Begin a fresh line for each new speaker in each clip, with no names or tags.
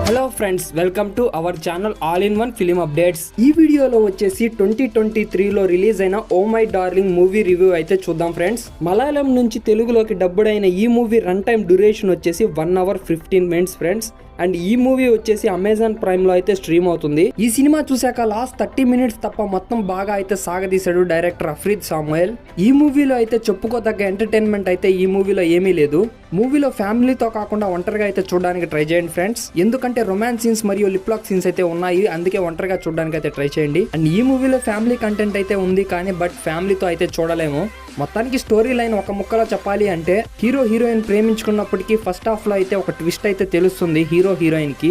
Hello friends, welcome to our channel all in one film updates. ఈ వీడియోలో వచ్చేసి 2023లో రిలీజ్ అయిన oh my darling movie review అయితే చూద్దాం ఫ్రెండ్స్. మలయాళం నుంచి తెలుగులోకి డబ్బుడైన ఈ మూవీ రన్ టైం డ్యూరేషన్ వచ్చేసి 1 hour 15 minutes ఫ్రెండ్స్. అండ్ ఈ మూవీ వచ్చేసి అమెజాన్ ప్రైమ్ లో అయితే స్ట్రీమ్ అవుతుంది. ఈ సినిమా చూసాక లాస్ట్ 30 minutes తప్ప మొత్తం బాగా అయితే సాగదీశాడు డైరెక్టర్ అఫ్రీద్ సాముయల్. ఈ మూవీలో అయితే చెప్పుకోదగ్గ ఎంటర్టైన్మెంట్ అయితే ఈ మూవీలో ఏమీ లేదు. మూవీలో ఫ్యామిలీతో కాకుండా ఒంటరిగా అయితే చూడడానికి ట్రై చేయండి ఫ్రెండ్స్, ఎందుకంటే రొమాన్స్ సీన్స్ మరియు లిప్ లాక్ సీన్స్ అయితే ఉన్నాయి, అందుకే ఒంటరిగా చూడడానికి అయితే ట్రై చేయండి. అండ్ ఈ మూవీలో ఫ్యామిలీ కంటెంట్ అయితే ఉంది, కానీ బట్ ఫ్యామిలీతో అయితే చూడలేము. మొత్తానికి స్టోరీ లైన్ ఒక ముక్కలో చెప్పాలి అంటే హీరో హీరోయిన్ ప్రేమించుకున్నప్పటికీ ఫస్ట్ హాఫ్ లో అయితే ఒక ట్విస్ట్ అయితే తెలుస్తుంది హీరో హీరోయిన్ కి.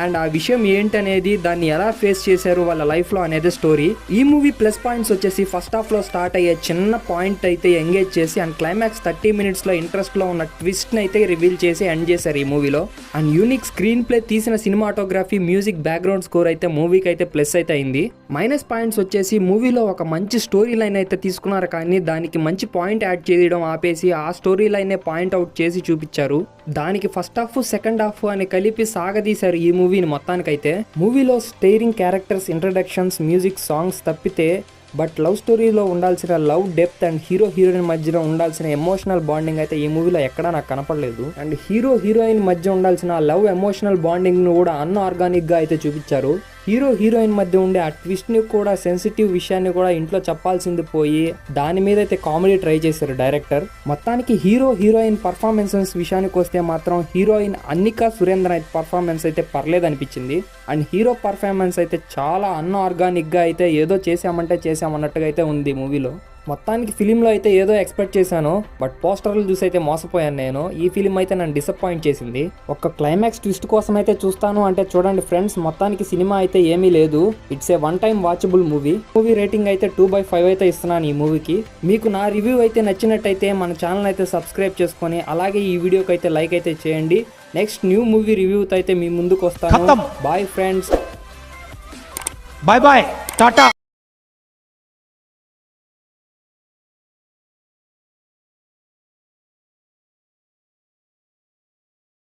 అండ్ ఆ విషయం ఏంటనేది, దాన్ని ఎలా ఫేస్ చేశారు వాళ్ళ లైఫ్ లో అనేది స్టోరీ. ఈ మూవీ ప్లస్ పాయింట్స్ వచ్చేసి ఫస్ట్ హాఫ్ లో స్టార్ట్ అయ్యే చిన్న పాయింట్ అయితే ఎంగేజ్ చేసి అండ్ క్లైమాక్స్ 30 minutes లో ఇంట్రెస్ట్ లో ఉన్న ట్విస్ట్ ని అయితే రివీల్ చేసి ఎండ్ చేశారు ఈ మూవీలో. అండ్ యూనిక్ స్క్రీన్ ప్లే, తీసిన సినిమాటోగ్రఫీ, మ్యూజిక్, బ్యాక్గ్రౌండ్ స్కోర్ అయితే మూవీకి అయితే ప్లస్ అయితే అయింది. మైనస్ పాయింట్స్ వచ్చేసి మూవీలో ఒక మంచి స్టోరీ లైన్ అయితే తీసుకున్నారు, కానీ దానికి మంచి పాయింట్ యాడ్ చేయడం ఆపేసి ఆ స్టోరీ లైన్ పాయింట్ అవుట్ చేసి చూపించారు. దానికి ఫస్ట్ హాఫ్ సెకండ్ హాఫ్ అని కలిపి సాగదీశారు ఈ మూవీని మొత్తానికైతే. మూవీలో steering characters, introductions, music, songs తప్పితే బట్ లవ్ స్టోరీలో ఉండాల్సిన love depth and hero heroine మధ్యలో ఉండాల్సిన ఎమోషనల్ బాండింగ్ అయితే ఈ మూవీలో ఎక్కడా నాకు కనపడలేదు. అండ్ హీరో హీరోయిన్ మధ్య ఉండాల్సిన లవ్ ఎమోషనల్ బాండింగ్ ను కూడా అన్ఆర్గానిక్ గా అయితే చూపించారు. హీరో హీరోయిన్ మధ్య ఉండే ఆ ట్విస్ట్ ని కూడా, సెన్సిటివ్ విషయాన్ని కూడా ఇంట్లో చెప్పాల్సింది పోయి దాని మీద అయితే కామెడీ ట్రై చేశారు డైరెక్టర్. మొత్తానికి హీరో హీరోయిన్ పర్ఫార్మెన్సెస్ విషయానికి వస్తే మాత్రం హీరోయిన్ అన్నికా సురేంద్ర పర్ఫార్మెన్స్ అయితే పర్లేదు అనిపించింది. అండ్ హీరో పర్ఫార్మెన్స్ అయితే చాలా అన్ఆర్గానిక్ గా అయితే ఏదో చేసామంటే చేసామన్నట్టుగా అయితే ఉంది మూవీలో. మొత్తానికి ఫిలింలో అయితే ఏదో ఎక్స్పెక్ట్ చేశాను, బట్ పోస్టర్లు చూసి అయితే మోసపోయాను నేను. ఈ ఫిలిం అయితే నన్ను డిసప్పాయింట్ చేసింది. ఒక క్లైమాక్స్ ట్విస్ట్ కోసం అయితే చూస్తాను అంటే చూడండి ఫ్రెండ్స్, మొత్తానికి సినిమా అయితే ఏమీ లేదు. It's a one time watchable movie. Movie rating అయితే 2/5 అయితే ఇస్తున్నాను ఈ మూవీకి. మీకు నా రివ్యూ అయితే నచ్చినట్టయితే మన ఛానల్ అయితే సబ్స్క్రైబ్ చేసుకొని అలాగే ఈ వీడియోకి అయితే లైక్ అయితే చేయండి. నెక్స్ట్ న్యూ మూవీ రివ్యూతో అయితే మీ ముందుకు వస్తాను. Bye friends,
bye bye, Tata.